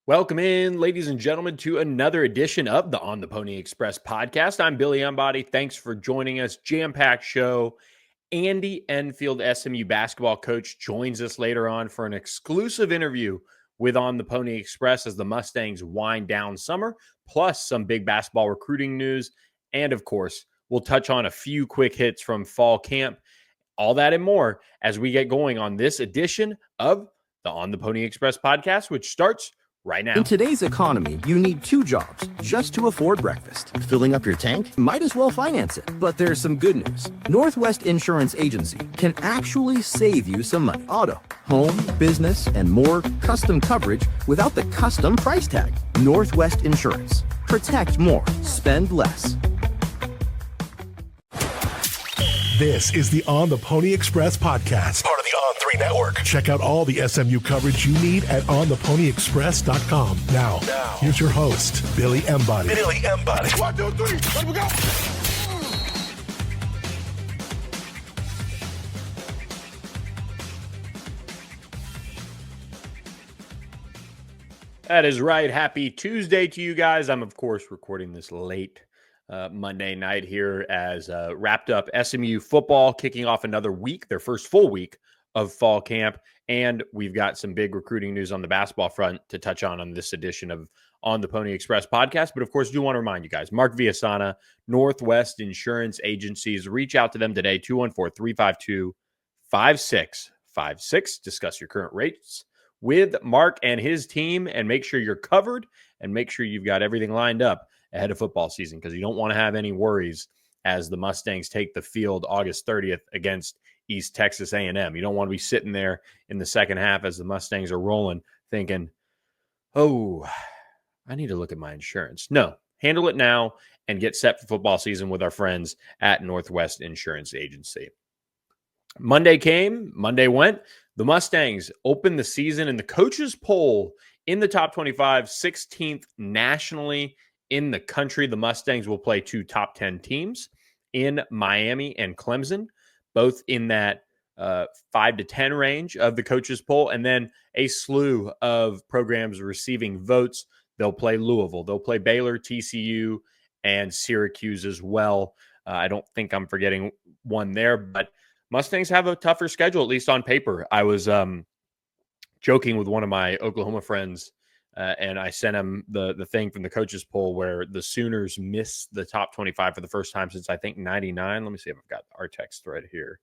Welcome in, ladies and gentlemen, to another edition of the On the Pony Express podcast. I'm Billy Embody. Thanks for joining us. Jam-packed show. Andy Enfield, SMU basketball coach, joins us later on for an exclusive interview with On the Pony Express as the Mustangs wind down summer, plus some big basketball recruiting news. And of course, we'll touch on a few quick hits from fall camp. All that and more as we get going on this edition of the On the Pony Express podcast, which starts right now. In today's economy, you need two jobs just to afford breakfast. Filling up your tank? Might as well finance it. But there's some good news. Northwest Insurance Agency can actually save you some money. Auto, home, business, and more custom coverage without the custom price tag. Northwest Insurance. Protect more. Spend less. This is the On the Pony Express podcast, part of the On3 network. Check out all the SMU coverage you need at ontheponyexpress.com. Now, here's your host, Billy Embody. Billy Embody. 1, 2, 3, let we go. That is right. Happy Tuesday to you guys. I'm, of course, recording this late Monday night here as wrapped up SMU football, kicking off another week, their first full week of fall camp. And we've got some big recruiting news on the basketball front to touch on this edition of On the Pony Express podcast. But of course, I do want to remind you guys, Mark Villasana, Northwest Insurance Agencies, reach out to them today, 214-352-5656. Discuss your current rates with Mark and his team and make sure you're covered and make sure you've got everything lined up ahead of football season, because you don't want to have any worries as the Mustangs take the field August 30th against East Texas A&M. You don't want to be sitting there in the second half as the Mustangs are rolling thinking, oh, I need to look at my insurance. No, handle it now and get set for football season with our friends at Northwest Insurance Agency. Monday came, Monday went. The Mustangs opened the season in the coaches poll in the top 25, 16th nationally in the country. The Mustangs will play two top 10 teams in Miami and Clemson, both in that 5 to 10 range of the coaches poll, and then a slew of programs receiving votes. They'll play Louisville, they'll play Baylor, TCU, and Syracuse as well. I don't think I'm forgetting one there, but Mustangs have a tougher schedule, at least on paper. I was joking with one of my Oklahoma friends, and I sent him the thing from the coaches poll where the Sooners missed the top 25 for the first time since, I think, 99. Let me see if I've got our text thread here.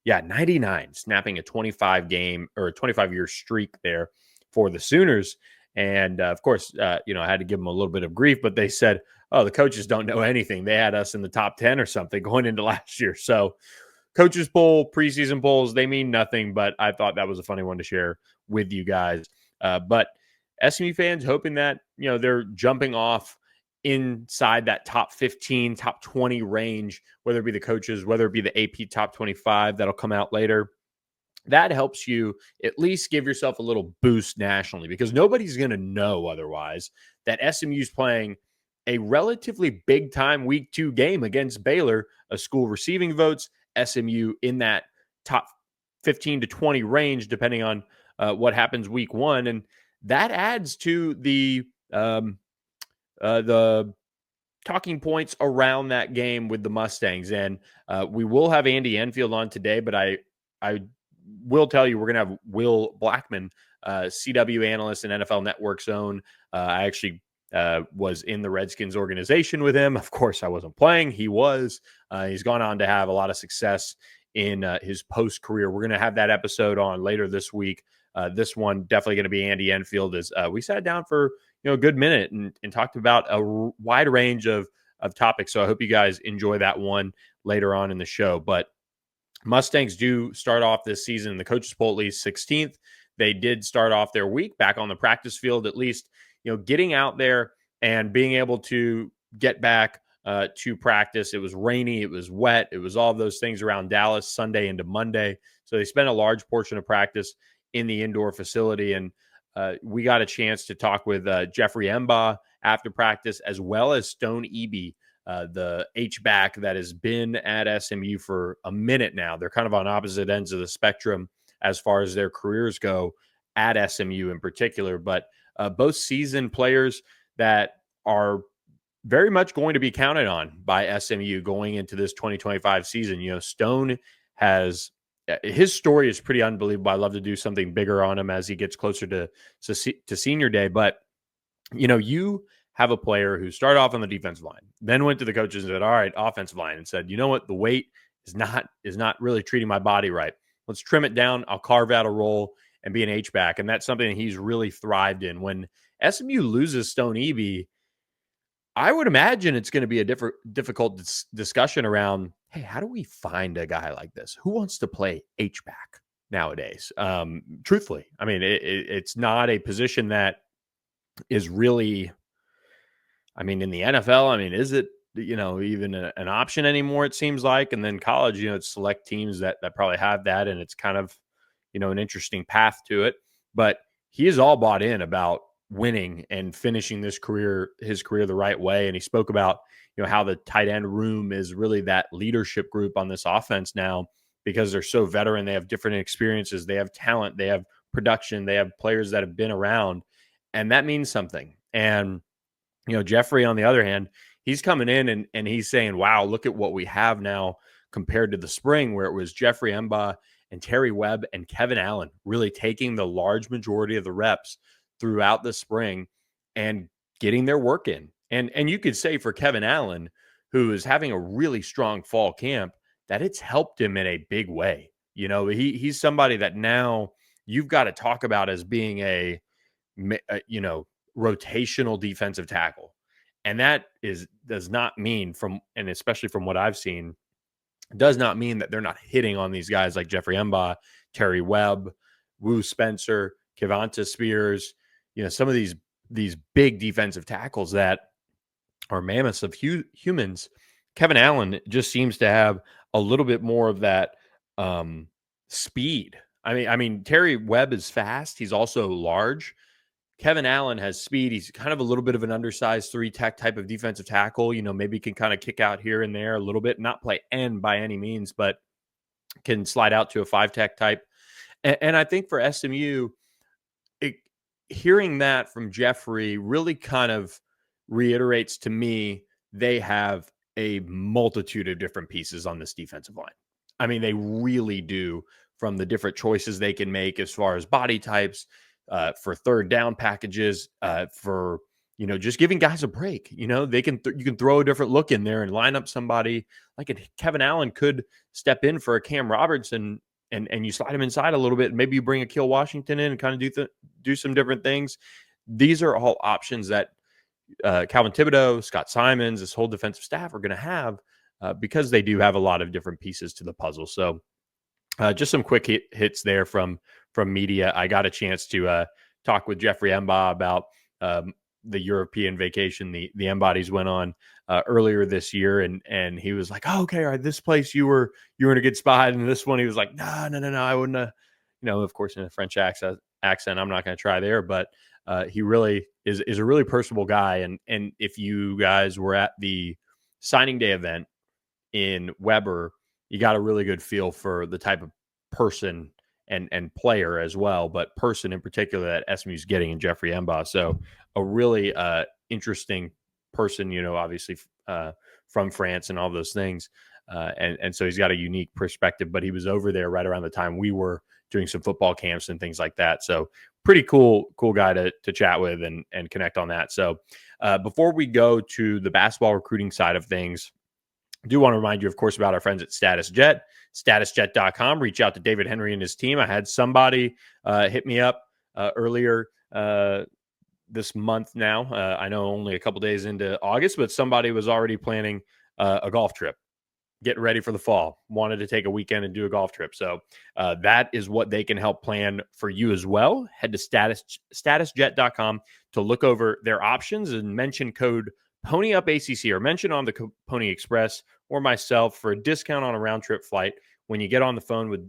Yeah, 99, snapping a 25-year streak there for the Sooners. And, of course, I had to give them a little bit of grief, but they said, oh, the coaches don't know anything. They had us in the top 10 or something going into last year. So coaches poll, preseason polls, they mean nothing, but I thought that was a funny one to share with you guys. But SMU fans hoping that, they're jumping off inside that top 15, top 20 range, whether it be the coaches, whether it be the AP top 25 that'll come out later. That helps you at least give yourself a little boost nationally, because nobody's going to know otherwise that SMU's playing a relatively big time week 2 game against Baylor, a school receiving votes, SMU in that top 15 to 20 range, depending on what happens week 1. And that adds to the talking points around that game with the Mustangs. And we will have Andy Enfield on today, but I will tell you we're going to have Will Blackman, CW analyst and NFL Network's own. I actually was in the Redskins organization with him. Of course, I wasn't playing. He was. He's gone on to have a lot of success in his post-career. We're going to have that episode on later this week. This one definitely going to be Andy Enfield, as we sat down for a good minute and talked about a wide range of topics. So I hope you guys enjoy that one later on in the show. But Mustangs do start off this season in the coaches poll at least 16th. They did start off their week back on the practice field, at least, getting out there and being able to get back to practice. It was rainy, it was wet, it was all of those things around Dallas Sunday into Monday. So they spent a large portion of practice in the indoor facility. And we got a chance to talk with Jeffrey Emba after practice, as well as Stone Eby, the H-back that has been at SMU for a minute now. They're kind of on opposite ends of the spectrum as far as their careers go at SMU in particular. But both seasoned players that are very much going to be counted on by SMU going into this 2025 season. Stone has his story is pretty unbelievable. I love to do something bigger on him as he gets closer to senior day. But, you have a player who started off on the defensive line, then went to the coaches and said, all right, offensive line, and said, you know what, the weight is not really treating my body right. Let's trim it down. I'll carve out a role and be an H-back. And that's something that he's really thrived in. When SMU loses Stone Eby, I would imagine it's going to be a difficult discussion around, hey, how do we find a guy like this? Who wants to play H-back nowadays? Truthfully, I mean, it's not a position that is really, I mean, in the NFL, I mean, is it, even an option anymore, it seems like? And then college, it's select teams that probably have that. And it's kind of, an interesting path to it. But he is all bought in about winning and finishing his career the right way. And he spoke about, how the tight end room is really that leadership group on this offense now, because they're so veteran. They have different experiences. They have talent. They have production. They have players that have been around. And that means something. And, Jeffrey, on the other hand, he's coming in and he's saying, wow, look at what we have now compared to the spring, where it was Jeffrey Emba and Terry Webb and Kevin Allen really taking the large majority of the reps throughout the spring and getting their work in. And you could say for Kevin Allen, who is having a really strong fall camp, that it's helped him in a big way. He's somebody that now you've got to talk about as being a rotational defensive tackle. And that does not mean, and especially from what I've seen, does not mean that they're not hitting on these guys like Jeffrey Emba, Terry Webb, Wu Spencer, Kevonta Spears, some of these big defensive tackles that are mammoths of humans. Kevin Allen just seems to have a little bit more of that speed. I mean, Terry Webb is fast. He's also large. Kevin Allen has speed. He's kind of a little bit of an undersized 3-tech type of defensive tackle. Maybe can kind of kick out here and there a little bit, not play end by any means, but can slide out to a 5-tech type. And I think for SMU, hearing that from Jeffrey really kind of reiterates to me they have a multitude of different pieces on this defensive line. I mean, they really do, from the different choices they can make as far as body types, for third down packages, for, just giving guys a break. They can you can throw a different look in there and line up somebody like Kevin Allen could step in for a Cam Robertson, and you slide him inside a little bit. And maybe you bring a Kill Washington in and kind of do some different things. These are all options that Calvin Thibodeau, Scott Simons, this whole defensive staff are going to have because they do have a lot of different pieces to the puzzle. So just some quick hits there from media. I got a chance to talk with Jeffrey Emba about the European vacation the Embodies went on earlier this year, and he was like, "Oh, okay, all right, this place you were in a good spot," and this one he was like, "No, I wouldn't." Of course, in a French accent, I'm not going to try there, but he really is a really personable guy, and if you guys were at the signing day event in Weber, you got a really good feel for the type of person and player as well, but person in particular that SMU is getting in Jeffrey Emba. So a really interesting person, obviously from France and all those things. And so he's got a unique perspective, but he was over there right around the time we were doing some football camps and things like that. So pretty cool guy to chat with and connect on that. So before we go to the basketball recruiting side of things, I do want to remind you, of course, about our friends at StatusJet, statusjet.com. Reach out to David Henry and his team. I had somebody hit me up earlier this month now. I know only a couple days into August, but somebody was already planning a golf trip, getting ready for the fall, wanted to take a weekend and do a golf trip. So that is what they can help plan for you as well. Head to statusjet.com to look over their options and mention code PonyUpACC or mention on the Pony Express or myself for a discount on a round trip flight. When you get on the phone with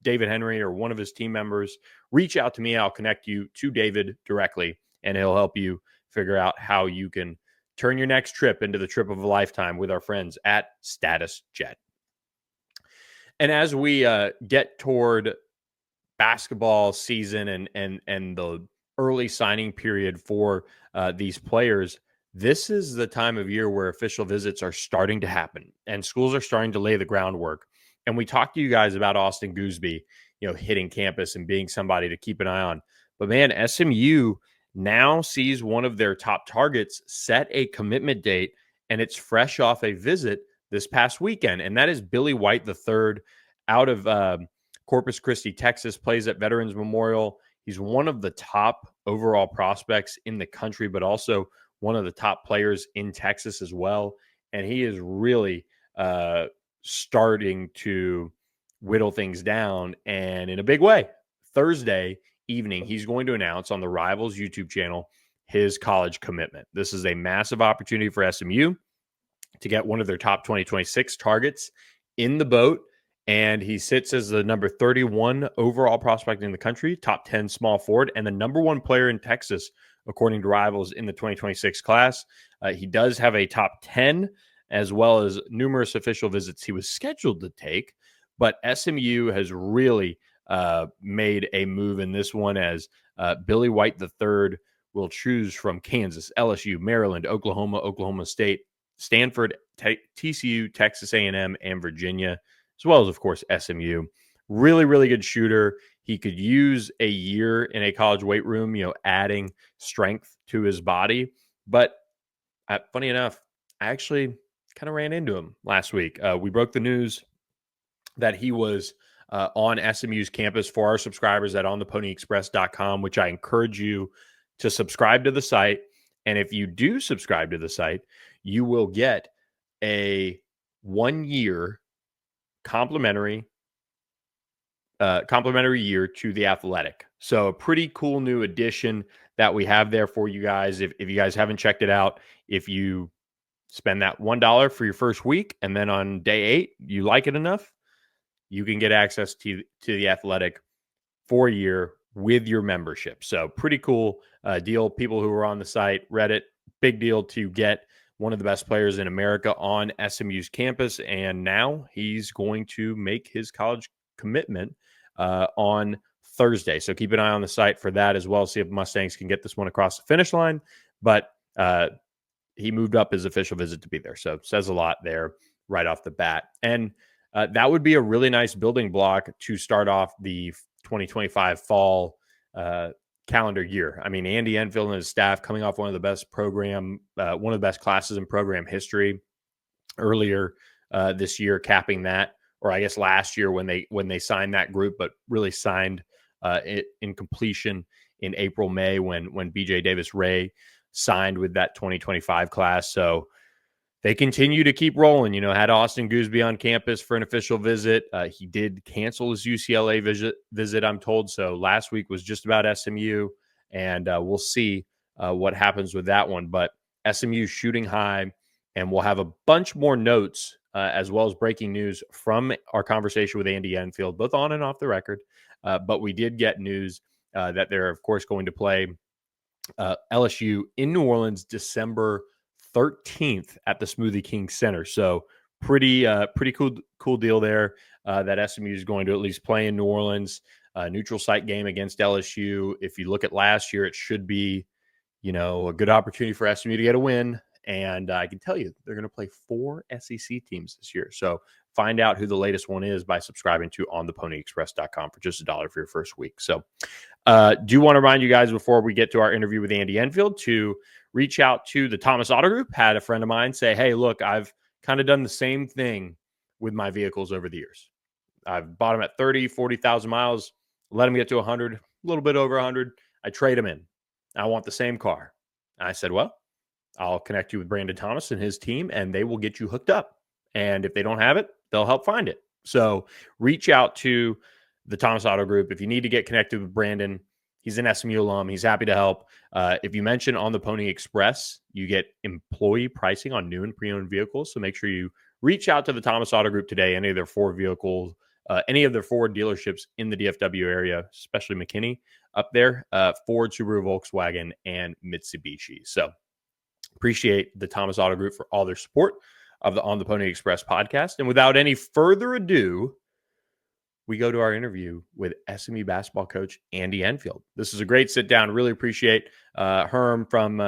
David Henry or one of his team members, reach out to me. I'll connect you to David directly, and he'll help you figure out how you can turn your next trip into the trip of a lifetime with our friends at StatusJet. And as we get toward basketball season and the early signing period for these players, this is the time of year where official visits are starting to happen and schools are starting to lay the groundwork. And we talked to you guys about Austin Gooseby, hitting campus and being somebody to keep an eye on. But man, SMU now sees one of their top targets set a commitment date, and it's fresh off a visit this past weekend. And that is Billy White III out of Corpus Christi, Texas, plays at Veterans Memorial. He's one of the top overall prospects in the country, but also one of the top players in Texas as well. And he is really starting to whittle things down, and in a big way. Thursday evening, he's going to announce on the Rivals YouTube channel his college commitment. This is a massive opportunity for SMU to get one of their top 2026 targets in the boat. And he sits as the number 31 overall prospect in the country, top 10 small forward, and the number one player in Texas, according to Rivals, in the 2026 class. He does have a top 10, as well as numerous official visits he was scheduled to take. But SMU has really made a move in this one, as Billy White III will choose from Kansas, LSU, Maryland, Oklahoma, Oklahoma State, Stanford, TCU, Texas A&M, and Virginia, as well as, of course, SMU. Really, really good shooter. He could use a year in a college weight room, adding strength to his body. But funny enough, I actually kind of ran into him last week. We broke the news that he was on SMU's campus for our subscribers at ontheponyexpress.com, which I encourage you to subscribe to the site. And if you do subscribe to the site, you will get a 1-year complimentary year to The Athletic. So a pretty cool new addition that we have there for you guys. If you guys haven't checked it out, if you spend that $1 for your first week, and then on day 8, you like it enough, you can get access to The Athletic for a year with your membership. So pretty cool deal. People who are on the site read it. Big deal to get one of the best players in America on SMU's campus. And now he's going to make his college commitment on Thursday. So keep an eye on the site for that as well. See if Mustangs can get this one across the finish line. But he moved up his official visit to be there. So says a lot there right off the bat. And that would be a really nice building block to start off the 2025 fall calendar year. I mean, Andy Enfield and his staff coming off one of the best classes in program history earlier this year, capping that, or I guess last year when they signed that group, but really signed it in completion in April, May when BJ Davis-Ray signed with that 2025 class. So they continue to keep rolling. Had Austin Gooseby on campus for an official visit. He did cancel his UCLA visit, I'm told. So last week was just about SMU, and we'll see what happens with that one. But SMU shooting high, and we'll have a bunch more notes as well as breaking news from our conversation with Andy Enfield, both on and off the record. But we did get news that they're, of course, going to play LSU in New Orleans December 13th at the Smoothie King Center. So pretty cool deal there that SMU is going to at least play in New Orleans. Neutral site game against LSU. If you look at last year, it should be, a good opportunity for SMU to get a win. And I can tell you, they're going to play 4 SEC teams this year. So find out who the latest one is by subscribing to ontheponyexpress.com for just $1 for your first week. So do want to remind you guys before we get to our interview with Andy Enfield to reach out to the Thomas Auto Group. Had a friend of mine say, hey, look, I've kind of done the same thing with my vehicles over the years. I've bought them at 30, 40,000 miles, let them get to 100, a little bit over 100. I trade them in. I want the same car. I said, well, I'll connect you with Brandon Thomas and his team, and they will get you hooked up. And if they don't have it, they'll help find it. So reach out to the Thomas Auto Group. If you need to get connected with Brandon, he's an SMU alum. He's happy to help. If you mention On the Pony Express, you get employee pricing on new and pre-owned vehicles. So make sure you reach out to the Thomas Auto Group today. Any of their Ford vehicles, any of their Ford dealerships in the DFW area, especially McKinney up there, Ford, Subaru, Volkswagen, and Mitsubishi. So appreciate the Thomas Auto Group for all their support of the On the Pony Express podcast. And without any further ado, we go to our interview with SMU basketball coach Andy Enfield. This is a great sit down. Really appreciate Herm from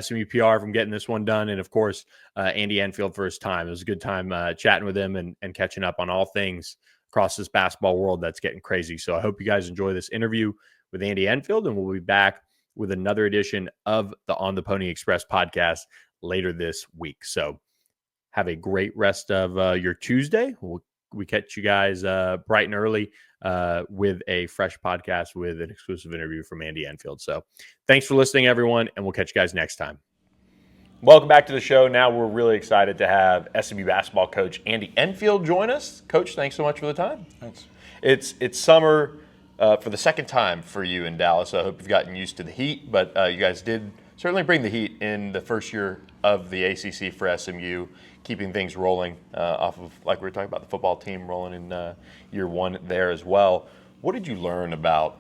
SMU PR from getting this one done. And of course, Andy Enfield for his time. It was a good time chatting with him and catching up on all things across this basketball world that's getting crazy. So I hope you guys enjoy this interview with Andy Enfield, and we'll be back with another edition of the On the Pony Express podcast later this week. So have a great rest of your Tuesday. We catch you guys bright and early with a fresh podcast with an exclusive interview from Andy Enfield. So thanks for listening, everyone, and we'll catch you guys next time. Welcome back to the show. Now we're really excited to have SMU basketball coach Andy Enfield join us. Coach, thanks so much for the time. Thanks. It's summer for the second time for you in Dallas. I hope you've gotten used to the heat, but you guys did certainly bring the heat in the first year of the ACC for SMU, keeping things rolling off of, like we were talking about, the football team rolling in year one there as well. What did you learn about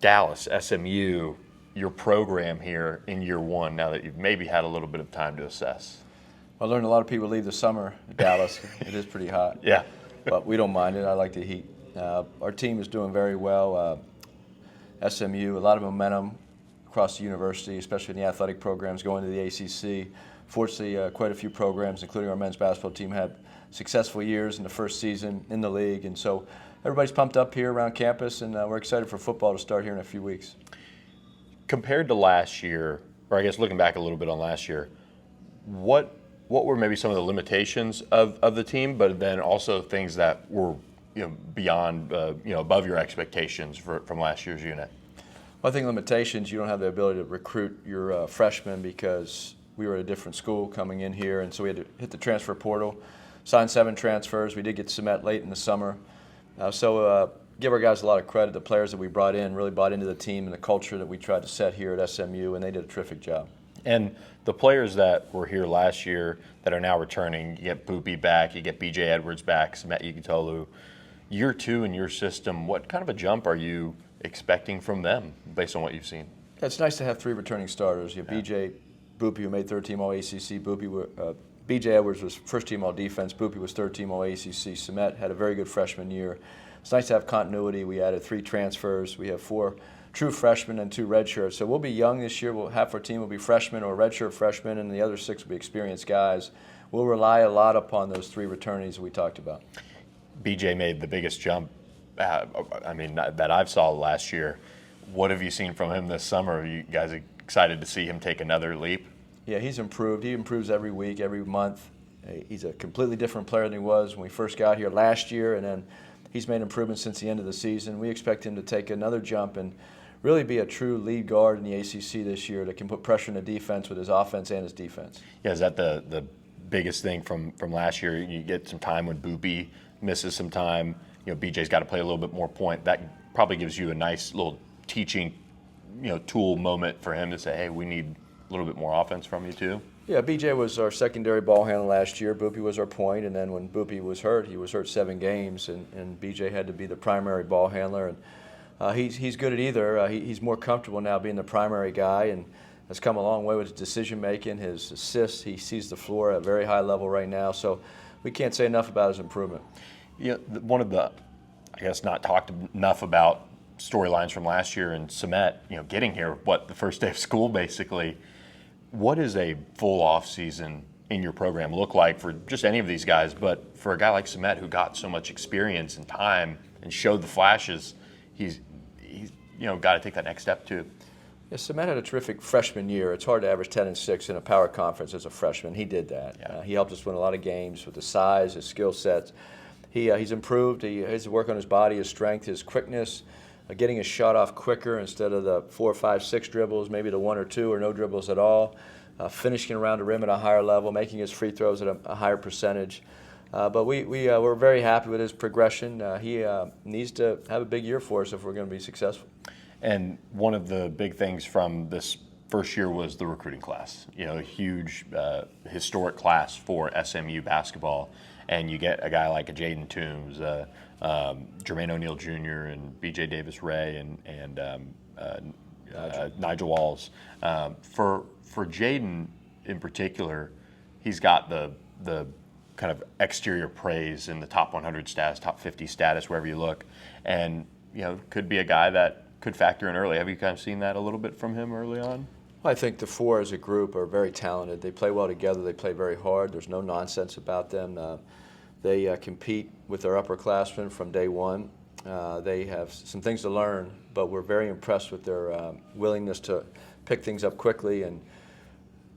Dallas, SMU, your program here in year one, now that you've maybe had a little bit of time to assess? I learned a lot of people leave the summer in Dallas. It is pretty hot. Yeah. But we don't mind it. I like the heat. Our team is doing very well. SMU, a lot of momentum across the university, especially in the athletic programs going to the ACC. Fortunately, quite a few programs, including our men's basketball team, had successful years in the first season in the league. And so everybody's pumped up here around campus, and we're excited for football to start here in a few weeks. Compared to last year, or I guess looking back a little bit on last year, what were maybe some of the limitations of the team, but then also things that were beyond, above your expectations from last year's unit? Well, I think limitations, you don't have the ability to recruit your freshmen because we were at a different school coming in here, and so we had to hit the transfer portal, sign 7 transfers. We did get cement late in the summer. Give our guys a lot of credit. The players that we brought in really bought into the team and the culture that we tried to set here at SMU, and they did a terrific job. And the players that were here last year that are now returning, you get Boopy back, you get BJ Edwards back, Semet Yigitolu. Year two in your system, what kind of a jump are you expecting from them based on what you've seen? It's nice to have 3 returning starters. You have BJ, Boopy, who made third team All-ACC. BJ Edwards was first team All-Defense. Boopy was third team All-ACC. Semet had a very good freshman year. It's nice to have continuity. We added 3 transfers. We have 4 true freshmen and 2 redshirts. So we'll be young this year. Half our team will be freshmen or redshirt freshmen, and the other 6 will be experienced guys. We'll rely a lot upon those 3 returnees we talked about. BJ made the biggest jump, that I've saw last year. What have you seen from him this summer? Are you guys excited to see him take another leap? Yeah, he's improved. He improves every week, every month. He's a completely different player than he was when we first got here last year, and then he's made improvements since the end of the season. We expect him to take another jump and really be a true lead guard in the ACC this year that can put pressure on the defense with his offense and his defense. Yeah, is that the biggest thing from last year? You get some time when Boopy misses some time. BJ's got to play a little bit more point. That probably gives you a nice little teaching, tool moment for him to say, hey, we need a little bit more offense from you too. Yeah, BJ was our secondary ball handler last year. Boopy was our point, and then when Boopy was hurt, he was hurt 7 games, and BJ had to be the primary ball handler. And he's good at either. He's more comfortable now being the primary guy, and has come a long way with his decision making, his assists. He sees the floor at a very high level right now. So we can't say enough about his improvement. One of the, I guess, not talked enough about storylines from last year and Semet, getting here, the first day of school basically. What does a full off season in your program look like for just any of these guys, but for a guy like Semet who got so much experience and time and showed the flashes, he's got to take that next step too. Yeah, Semet had a terrific freshman year. It's hard to average 10 and 6 in a power conference as a freshman. He did that. Yeah. He helped us win a lot of games with the size, his skill sets. He's improved. He has to work on his body, his strength, his quickness, getting his shot off quicker instead of the 4, 5, 6 dribbles, maybe the 1 or 2 or no dribbles at all. Finishing around the rim at a higher level, making his free throws at a higher percentage. But we're very happy with his progression. He needs to have a big year for us if we're going to be successful. And one of the big things from this first year was the recruiting class. A huge, historic class for SMU basketball. And you get a guy like a Jaden Toombs, Jermaine O'Neal Jr. and B.J. Davis-Ray and Nigel Walls. For Jaden in particular, he's got the kind of exterior praise in the top 100 status, top 50 status, wherever you look, and could be a guy that could factor in early. Have you kind of seen that a little bit from him early on? I think the four as a group are very talented. They play well together. They play very hard. There's no nonsense about them. They compete with their upperclassmen from day one. They have some things to learn, but we're very impressed with their willingness to pick things up quickly and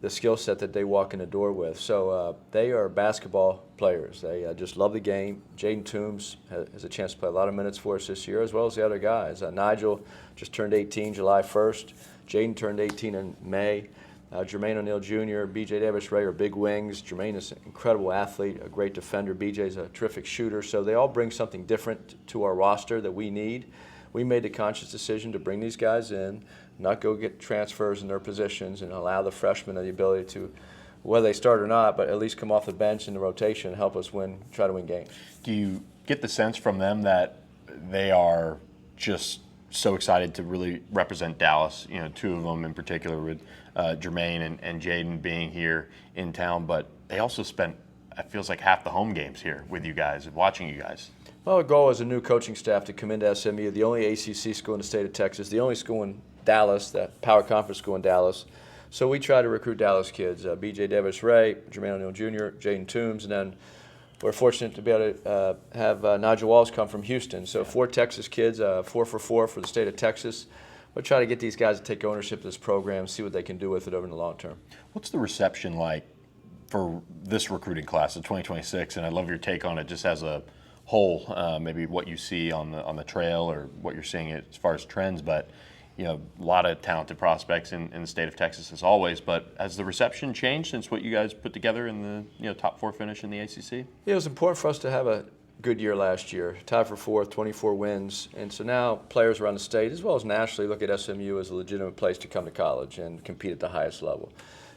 the skill set that they walk in the door with. So they are basketball players. They just love the game. Jaden Toombs has a chance to play a lot of minutes for us this year, as well as the other guys. Nigel just turned 18 July 1st. Jaden turned 18 in May. Jermaine O'Neal Jr., BJ Davis-Ray are big wings. Jermaine is an incredible athlete, a great defender. BJ's a terrific shooter. So they all bring something different to our roster that we need. We made the conscious decision to bring these guys in, not go get transfers in their positions, and allow the freshmen the ability to, whether they start or not, but at least come off the bench in the rotation and help us try to win games. Do you get the sense from them that they are just so excited to really represent Dallas? Two of them in particular, with Jermaine and Jaden being here in town, but they also spent, it feels like, half the home games here with you guys and watching you guys. Well, our goal as a new coaching staff to come into SMU, the only ACC school in the state of Texas, the only school in Dallas, that power conference school in Dallas. So we try to recruit Dallas kids, BJ Davis-Ray, Jermaine O'Neal Jr., Jaden Toombs, and then we're fortunate to be able to have Nigel Walls come from Houston. So 4 Texas kids, 4 for 4 for the state of Texas. We'll try to get these guys to take ownership of this program, see what they can do with it over in the long term. What's the reception like for this recruiting class of 2026? And I'd love your take on it just as a whole, maybe what you see on the trail or what you're seeing as far as trends. But a lot of talented prospects in the state of Texas as always. But has the reception changed since what you guys put together in the top 4 finish in the ACC? Yeah, it was important for us to have a good year last year, tied for 4th, 24 wins. And so now players around the state, as well as nationally, look at SMU as a legitimate place to come to college and compete at the highest level.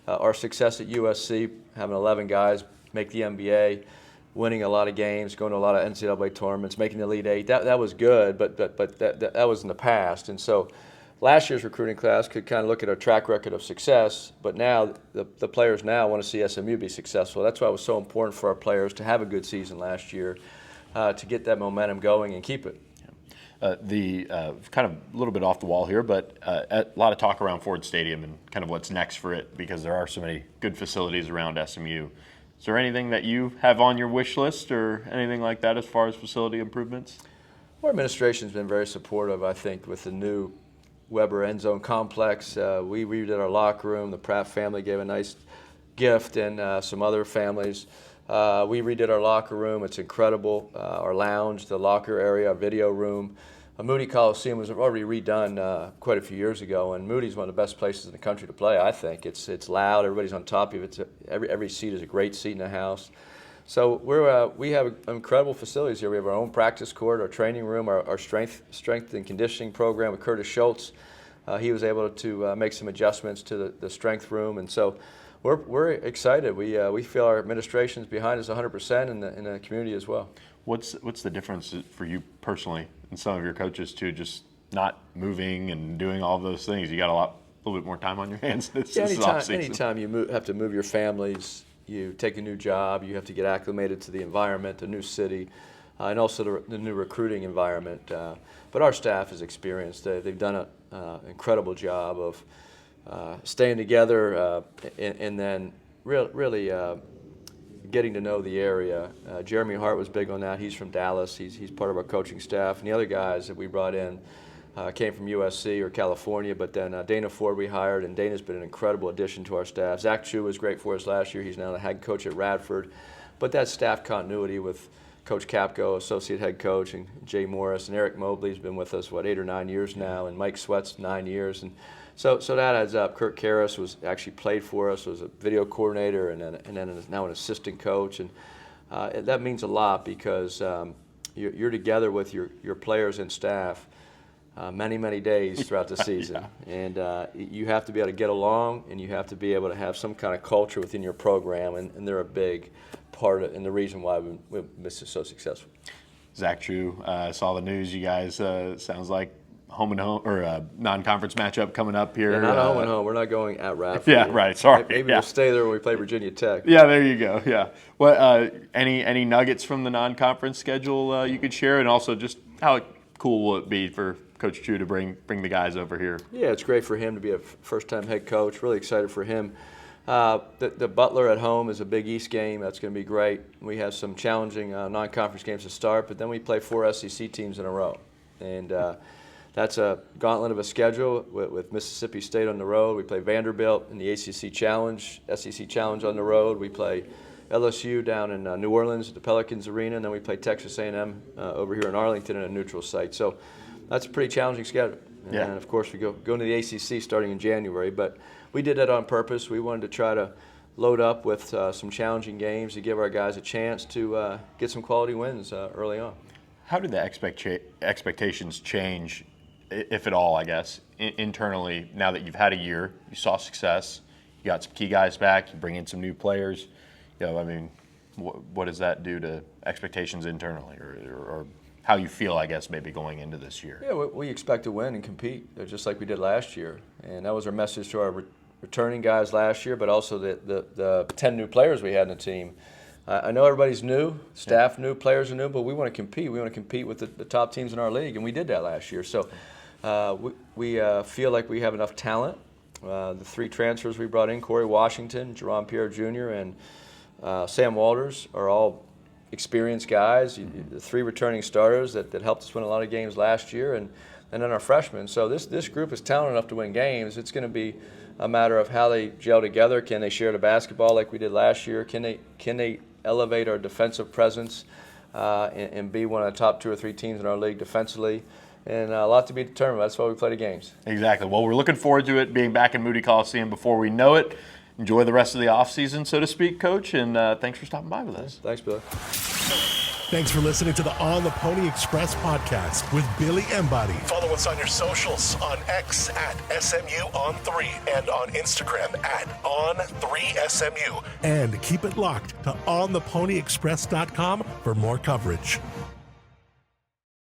Our success at USC, having 11 guys make the NBA, winning a lot of games, going to a lot of NCAA tournaments, making the Elite Eight, that was good, but that was in the past. And so last year's recruiting class could kind of look at our track record of success, but now the players now want to see SMU be successful. That's why it was so important for our players to have a good season last year, to get that momentum going and keep it. Kind of a little bit off the wall here, but a lot of talk around Ford Stadium and kind of what's next for it, because there are so many good facilities around SMU. Is there anything that you have on your wish list or anything like that as far as facility improvements? Our administration's been very supportive, I think, with the new Weber End Zone Complex. We redid our locker room. The Pratt family gave a nice gift, and some other families. We redid our locker room. It's incredible. Our lounge, the locker area, our video room. Moody Coliseum was already redone quite a few years ago, and Moody's one of the best places in the country to play, I think. It's loud. Everybody's on top of it. Every seat is a great seat in the house. So we have incredible facilities here. We have our own practice court, our training room, our strength and conditioning program with Curtis Schultz. He was able to make some adjustments to the strength room, and so we're excited. We feel our administration's behind us 100% in the community as well. What's the difference for you personally and some of your coaches too, just not moving and doing all of those things? You got a little bit more time on your hands this offseason. Anytime you have to move your families, you take a new job, you have to get acclimated to the environment, the new city, and also the new recruiting environment. But our staff is experienced. They've done an incredible job of staying together and then really getting to know the area. Jeremy Hart was big on that. He's from Dallas. He's part of our coaching staff. And the other guys that we brought in came from USC or California, but then Dana Ford we hired, and Dana's been an incredible addition to our staff. Zach Chu was great for us last year. He's now the head coach at Radford. But that staff continuity with Coach Capco, associate head coach, and Jay Morris, and Eric Mobley's been with us, 8 or 9 years now, and Mike Sweat's 9 years. And so that adds up. Kirk Karras was actually played for us, was a video coordinator, and then is now an assistant coach. And that means a lot because you're together with your players and staff many days throughout the season. Yeah. And you have to be able to get along, and you have to be able to have some kind of culture within your program, and they're a big part of, and the reason why we've been so successful. Zach Chu, saw the news. You guys, sounds like home and home or a non-conference matchup coming up here. Yeah, not home and home. We're not going at Radford. Yeah, right. Sorry. Maybe we'll stay there when we play Virginia Tech. Yeah, there you go. Yeah. What any nuggets from the non-conference schedule you could share, and also just how cool will it be for Coach Chu to bring the guys over here? Yeah, it's great for him to be a first-time head coach. Really excited for him. The Butler at home is a Big East game. That's going to be great. We have some challenging non-conference games to start, but then we play 4 SEC teams in a row. And that's a gauntlet of a schedule with Mississippi State on the road. We play Vanderbilt in the ACC Challenge, SEC Challenge on the road. We play LSU down in New Orleans at the Pelicans Arena, and then we play Texas A&M over here in Arlington in a neutral site. So that's a pretty challenging schedule. And of course, we go into the ACC starting in January, but we did that on purpose. We wanted to try to load up with some challenging games to give our guys a chance to get some quality wins early on. How did the expectations change, if at all, I guess, internally now that you've had a year, you saw success, you got some key guys back, you bring in some new players? I mean, what does that do to expectations internally or how you feel, I guess, maybe going into this year? Yeah, we expect to win and compete just like we did last year. And that was our message to our returning guys last year, but also the 10 new players we had in the team. I know everybody's new, staff new, players are new, but we want to compete. We want to compete with the top teams in our league, and we did that last year. So we feel like we have enough talent. The 3 transfers we brought in, Corey Washington, Jerome Pierre Jr., and Sam Walters, are all experienced guys. The 3 returning starters that helped us win a lot of games last year, and then our freshmen. So this group is talented enough to win games. It's going to be a matter of how they gel together. Can they share the basketball like we did last year? Can they elevate our defensive presence and be one of the top 2 or 3 teams in our league defensively? And a lot to be determined. That's why we play the games. Exactly. Well, we're looking forward to it being back in Moody Coliseum before we know it. Enjoy the rest of the offseason, so to speak, Coach, and thanks for stopping by with us. Thanks, Billy. Thanks for listening to the On the Pony Express podcast with Billy Embody. Follow us on your socials on X at SMU_on3 and on Instagram at On3SMU. And keep it locked to OnThePonyExpress.com for more coverage.